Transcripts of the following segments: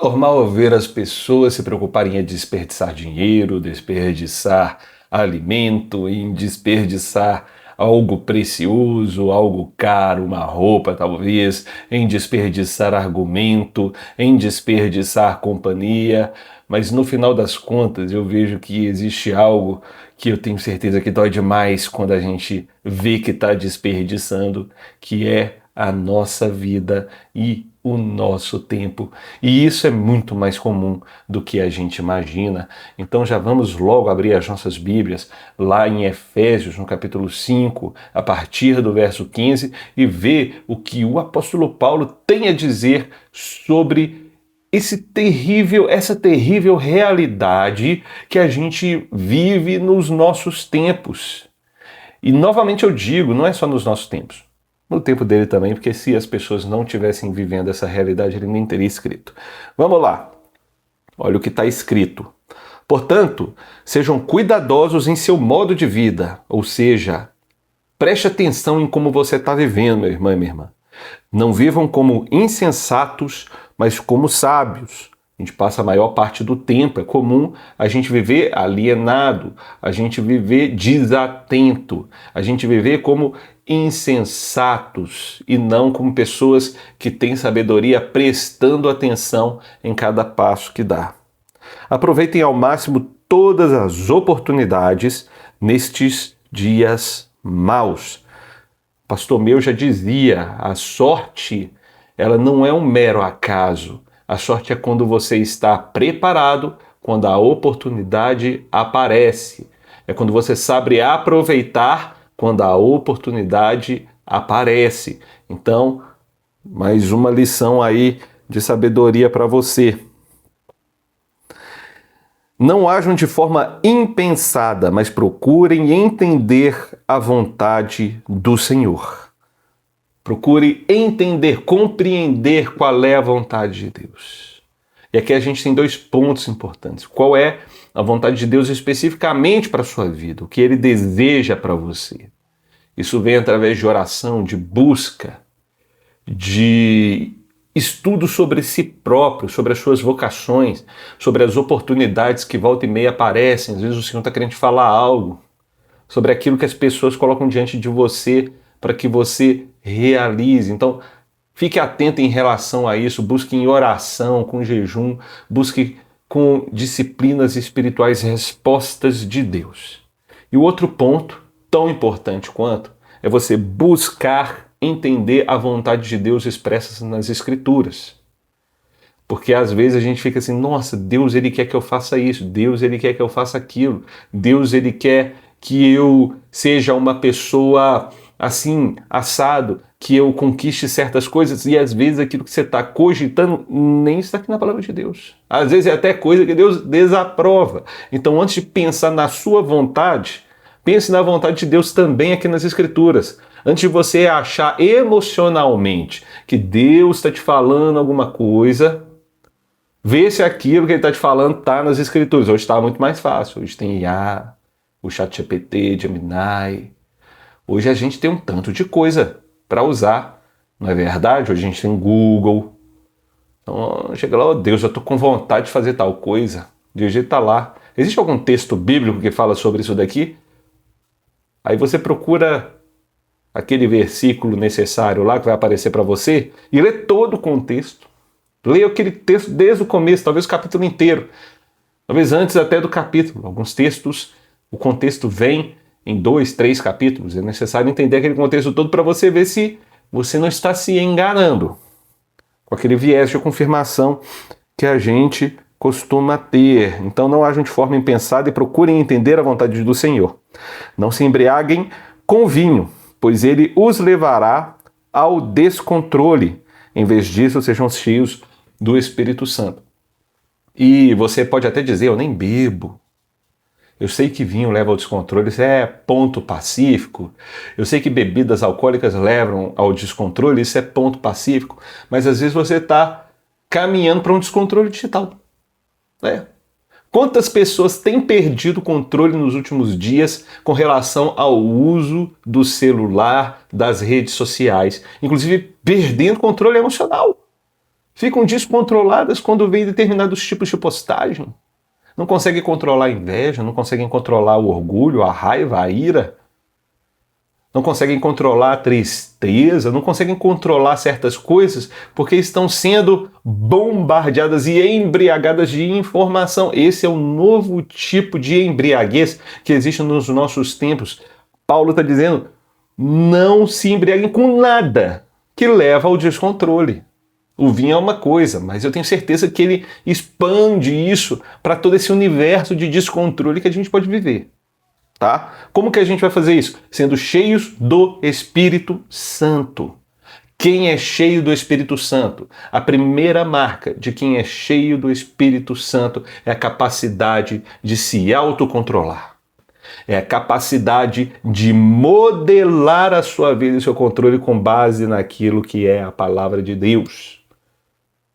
Normal ver as pessoas se preocuparem em desperdiçar dinheiro, desperdiçar alimento, em desperdiçar algo precioso, algo caro, uma roupa talvez, em desperdiçar argumento, em desperdiçar companhia, mas no final das contas eu vejo que existe algo que eu tenho certeza que dói demais quando a gente vê que está desperdiçando, que é a nossa vida e o nosso tempo. E isso é muito mais comum do que a gente imagina. Então já vamos logo abrir as nossas Bíblias lá em Efésios, no capítulo 5, a partir do verso 15, e ver o que o apóstolo Paulo tem a dizer sobre essa terrível realidade que a gente vive nos nossos tempos. E novamente eu digo, não é só nos nossos tempos. No tempo dele também, porque se as pessoas não estivessem vivendo essa realidade, ele nem teria escrito. Vamos lá. Olha o que está escrito. Portanto, sejam cuidadosos em seu modo de vida, ou seja, preste atenção em como você está vivendo, meu irmão e minha irmã. Não vivam como insensatos, mas como sábios. A gente passa a maior parte do tempo, é comum a gente viver alienado, a gente viver desatento, a gente viver como insensatos e não como pessoas que têm sabedoria prestando atenção em cada passo que dá. Aproveitem ao máximo todas as oportunidades nestes dias maus. Pastor meu já dizia, a sorte, ela não é um mero acaso. A sorte é quando você está preparado, quando a oportunidade aparece. É quando você sabe aproveitar, quando a oportunidade aparece. Então, mais uma lição aí de sabedoria para você. Não ajam de forma impensada, mas procurem entender a vontade do Senhor. Procure entender, compreender qual é a vontade de Deus. E aqui a gente tem dois pontos importantes. Qual é a vontade de Deus especificamente para a sua vida? O que Ele deseja para você? Isso vem através de oração, de busca, de estudo sobre si próprio, sobre as suas vocações, sobre as oportunidades que volta e meia aparecem. Às vezes o Senhor está querendo te falar algo, sobre aquilo que as pessoas colocam diante de você para que você realize. Então, fique atento em relação a isso, busque em oração, com jejum, busque com disciplinas espirituais respostas de Deus. E o outro ponto, tão importante quanto, é você buscar entender a vontade de Deus expressa nas Escrituras. Porque às vezes a gente fica assim, nossa, Deus ele quer que eu faça isso, Deus ele quer que eu faça aquilo, Deus ele quer que eu seja uma pessoa assim, assado, que eu conquiste certas coisas, e às vezes aquilo que você está cogitando nem está aqui na palavra de Deus. Às vezes é até coisa que Deus desaprova. Então antes de pensar na sua vontade, pense na vontade de Deus também aqui nas Escrituras. Antes de você achar emocionalmente que Deus está te falando alguma coisa, vê se aquilo que Ele está te falando está nas Escrituras. Hoje está muito mais fácil. Hoje tem IA, o ChatGPT, Gemini. Hoje a gente tem um tanto de coisa para usar, não é verdade? Hoje a gente tem Google. Então chega lá, oh Deus, eu estou com vontade de fazer tal coisa. Digita lá. Existe algum texto bíblico que fala sobre isso daqui? Aí você procura aquele versículo necessário lá que vai aparecer para você e lê todo o contexto. Leia aquele texto desde o começo, talvez o capítulo inteiro. Talvez antes até do capítulo. Alguns textos, o contexto vem em 2, 3 capítulos. É necessário entender aquele contexto todo para você ver se você não está se enganando com aquele viés de confirmação que a gente costuma ter. Então não ajam de forma impensada e procurem entender a vontade do Senhor. Não se embriaguem com vinho, pois ele os levará ao descontrole. Em vez disso, sejam cheios do Espírito Santo. E você pode até dizer, eu nem bebo. Eu sei que vinho leva ao descontrole, isso é ponto pacífico. Eu sei que bebidas alcoólicas levam ao descontrole, isso é ponto pacífico. Mas às vezes você está caminhando para um descontrole digital. Quantas pessoas têm perdido o controle nos últimos dias com relação ao uso do celular, das redes sociais, inclusive perdendo o controle emocional. ficam descontroladas quando vêm determinados tipos de postagem. Não conseguem controlar a inveja, não conseguem controlar o orgulho, a raiva, a ira. Não conseguem controlar a tristeza, não conseguem controlar certas coisas porque estão sendo bombardeadas e embriagadas de informação. Esse é o novo tipo de embriaguez que existe nos nossos tempos. Paulo está dizendo, não se embriaguem com nada que leva ao descontrole. O vinho é uma coisa, mas eu tenho certeza que ele expande isso para todo esse universo de descontrole que a gente pode viver. Tá? Como que a gente vai fazer isso? Sendo cheios do Espírito Santo. Quem é cheio do Espírito Santo? A primeira marca de quem é cheio do Espírito Santo é a capacidade de se autocontrolar. É a capacidade de modelar a sua vida e seu controle com base naquilo que é a palavra de Deus.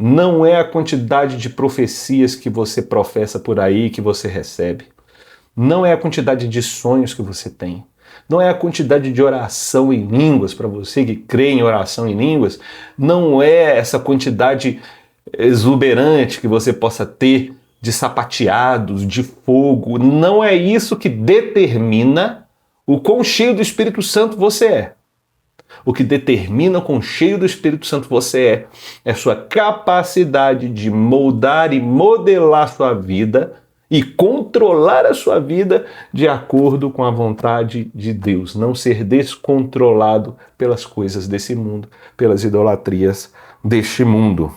Não é a quantidade de profecias que você professa por aí que você recebe. Não é a quantidade de sonhos que você tem. Não é a quantidade de oração em línguas para você que crê em oração em línguas. Não é essa quantidade exuberante que você possa ter de sapateados, de fogo. Não é isso que determina o quão cheio do Espírito Santo você é. O que determina o quão cheio do Espírito Santo você é a sua capacidade de moldar e modelar sua vida e controlar a sua vida de acordo com a vontade de Deus. Não ser descontrolado pelas coisas desse mundo, pelas idolatrias deste mundo.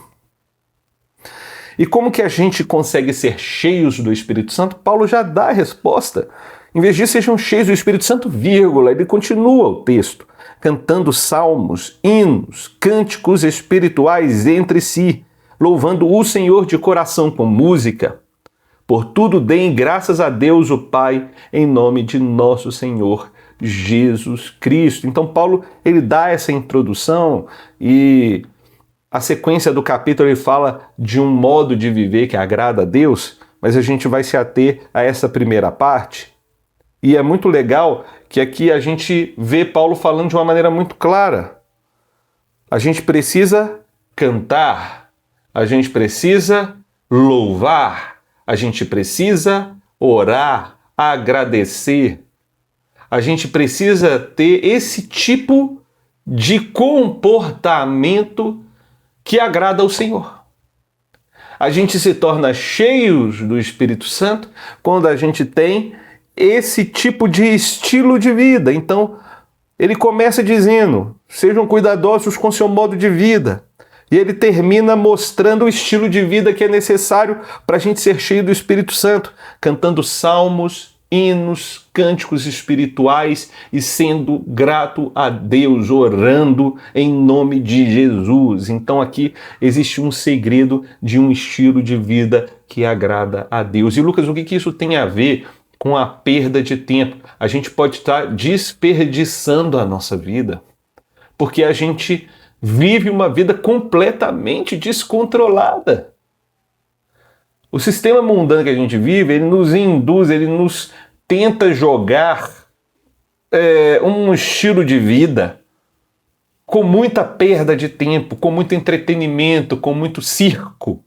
E como que a gente consegue ser cheios do Espírito Santo? Paulo já dá a resposta. Em vez disso, sejam cheios do Espírito Santo, vírgula. Ele continua o texto, cantando salmos, hinos, cânticos espirituais entre si, louvando o Senhor de coração com música. Por tudo deem graças a Deus o Pai, em nome de nosso Senhor Jesus Cristo. Então Paulo ele dá essa introdução e a sequência do capítulo ele fala de um modo de viver que agrada a Deus, mas a gente vai se ater a essa primeira parte. E é muito legal que aqui a gente vê Paulo falando de uma maneira muito clara. A gente precisa cantar, a gente precisa louvar, a gente precisa orar, agradecer. A gente precisa ter esse tipo de comportamento que agrada ao Senhor. A gente se torna cheios do Espírito Santo quando a gente tem esse tipo de estilo de vida. Então, ele começa dizendo, sejam cuidadosos com seu modo de vida. E ele termina mostrando o estilo de vida que é necessário para a gente ser cheio do Espírito Santo, cantando salmos, hinos, cânticos espirituais e sendo grato a Deus, orando em nome de Jesus. Então aqui existe um segredo de um estilo de vida que agrada a Deus. E Lucas, o que isso tem a ver com a perda de tempo? A gente pode estar desperdiçando a nossa vida, porque a gente vive uma vida completamente descontrolada. O sistema mundano que a gente vive, ele nos induz, ele nos tenta jogar um estilo de vida com muita perda de tempo, com muito entretenimento, com muito circo,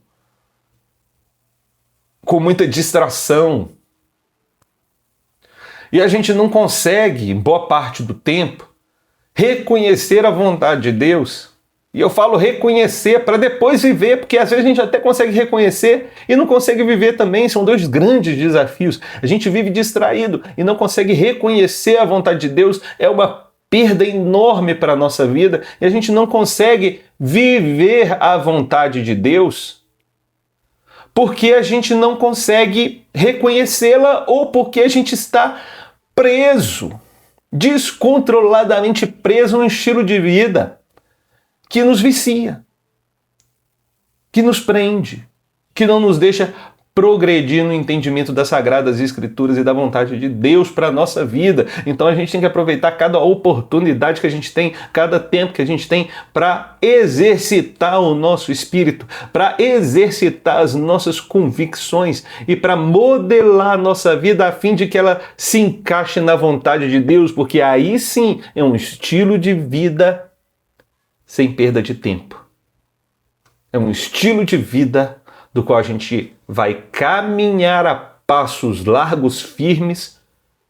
com muita distração. E a gente não consegue, boa parte do tempo, reconhecer a vontade de Deus. E eu falo reconhecer para depois viver, porque às vezes a gente até consegue reconhecer e não consegue viver também. São dois grandes desafios. A gente vive distraído e não consegue reconhecer a vontade de Deus. É uma perda enorme para a nossa vida e a gente não consegue viver a vontade de Deus porque a gente não consegue reconhecê-la ou porque a gente está preso, descontroladamente preso a um estilo de vida que nos vicia, que nos prende, que não nos deixa progredir no entendimento das Sagradas Escrituras e da vontade de Deus para a nossa vida. Então a gente tem que aproveitar cada oportunidade que a gente tem, cada tempo que a gente tem para exercitar o nosso espírito, para exercitar as nossas convicções e para modelar a nossa vida a fim de que ela se encaixe na vontade de Deus, porque aí sim é um estilo de vida sem perda de tempo. É um estilo de vida do qual a gente vai caminhar a passos largos, firmes,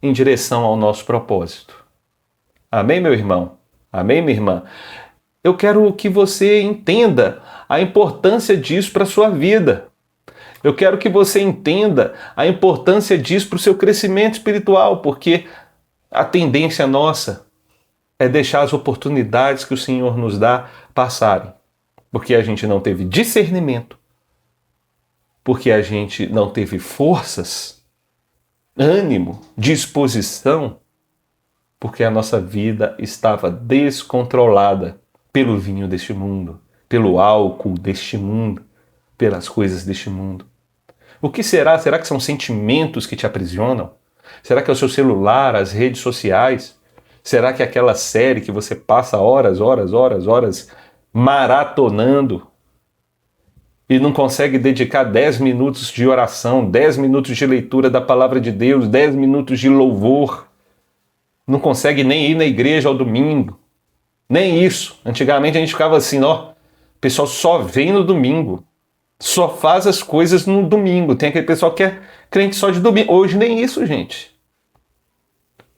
em direção ao nosso propósito. Amém, meu irmão? Amém, minha irmã? Eu quero que você entenda a importância disso para a sua vida. Eu quero que você entenda a importância disso para o seu crescimento espiritual, porque a tendência nossa é deixar as oportunidades que o Senhor nos dá passarem. Porque a gente não teve discernimento, porque a gente não teve forças, ânimo, disposição, porque a nossa vida estava descontrolada pelo vinho deste mundo, pelo álcool deste mundo, pelas coisas deste mundo. O que será? Será que são sentimentos que te aprisionam? Será que é o seu celular, as redes sociais? Será que é aquela série que você passa horas maratonando e não consegue dedicar 10 minutos de oração, 10 minutos de leitura da palavra de Deus, 10 minutos de louvor? Não consegue nem ir na igreja ao domingo. Nem isso. Antigamente a gente ficava assim, ó, o pessoal só vem no domingo. Só faz as coisas no domingo. Tem aquele pessoal que é crente só de domingo. Hoje nem isso, gente.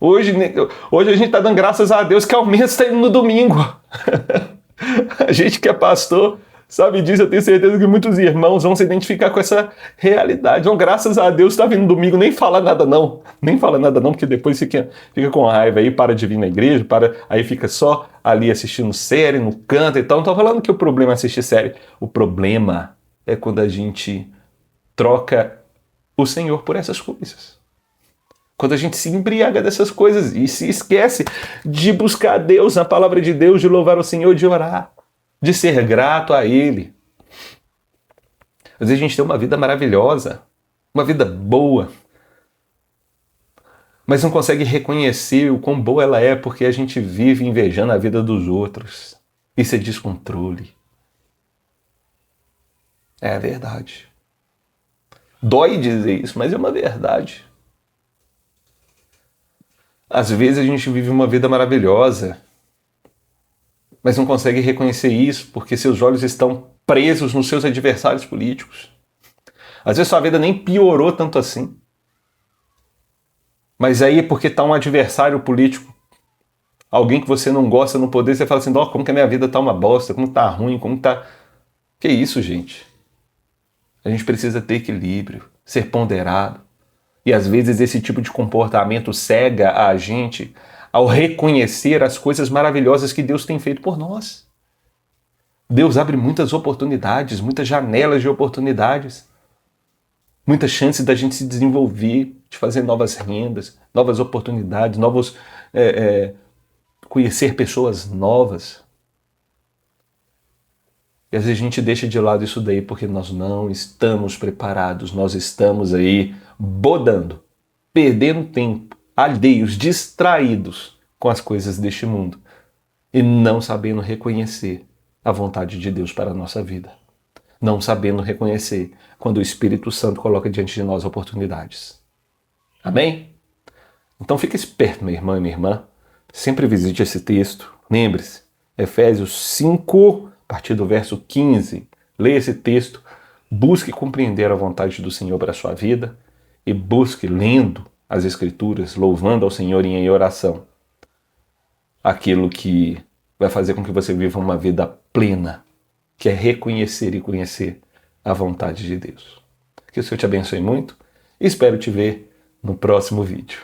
Hoje a gente está dando graças a Deus que ao menos está indo no domingo. A gente que é pastor sabe disso. Eu tenho certeza que muitos irmãos vão se identificar com essa realidade. Então, graças a Deus está vindo no domingo. Nem fala nada não. Nem fala nada não, porque depois fica com raiva aí, para de vir na igreja, aí fica só ali assistindo série, no canto e tal. Não estou falando que o problema é assistir série. O problema é quando a gente troca o Senhor por essas coisas. Quando a gente se embriaga dessas coisas e se esquece de buscar a Deus, na palavra de Deus, de louvar o Senhor, de orar, de ser grato a Ele. Às vezes a gente tem uma vida maravilhosa, uma vida boa, mas não consegue reconhecer o quão boa ela é porque a gente vive invejando a vida dos outros. Isso é descontrole. É a verdade. Dói dizer isso, mas é uma verdade. Às vezes a gente vive uma vida maravilhosa, mas não consegue reconhecer isso porque seus olhos estão presos nos seus adversários políticos. Às vezes sua vida nem piorou tanto assim. Mas aí porque está um adversário político, alguém que você não gosta no poder, você fala assim, como que a minha vida está uma bosta, como está ruim, como está... Que isso, gente? A gente precisa ter equilíbrio, ser ponderado. E às vezes esse tipo de comportamento cega a gente ao reconhecer as coisas maravilhosas que Deus tem feito por nós. Deus abre muitas oportunidades, muitas janelas de oportunidades, muitas chances da gente se desenvolver, de fazer novas rendas, novas oportunidades, conhecer pessoas novas. E às vezes a gente deixa de lado isso daí porque nós não estamos preparados, nós estamos aí bodando, perdendo tempo, alheios, distraídos com as coisas deste mundo e não sabendo reconhecer a vontade de Deus para a nossa vida. Não sabendo reconhecer quando o Espírito Santo coloca diante de nós oportunidades. Amém? Então fica esperto, meu irmão e minha irmã. Sempre visite esse texto. Lembre-se, Efésios 5, a partir do verso 15. Leia esse texto, busque compreender a vontade do Senhor para a sua vida e busque, lendo as Escrituras, louvando ao Senhor em oração, aquilo que vai fazer com que você viva uma vida plena, que é reconhecer e conhecer a vontade de Deus. Que o Senhor te abençoe muito e espero te ver no próximo vídeo.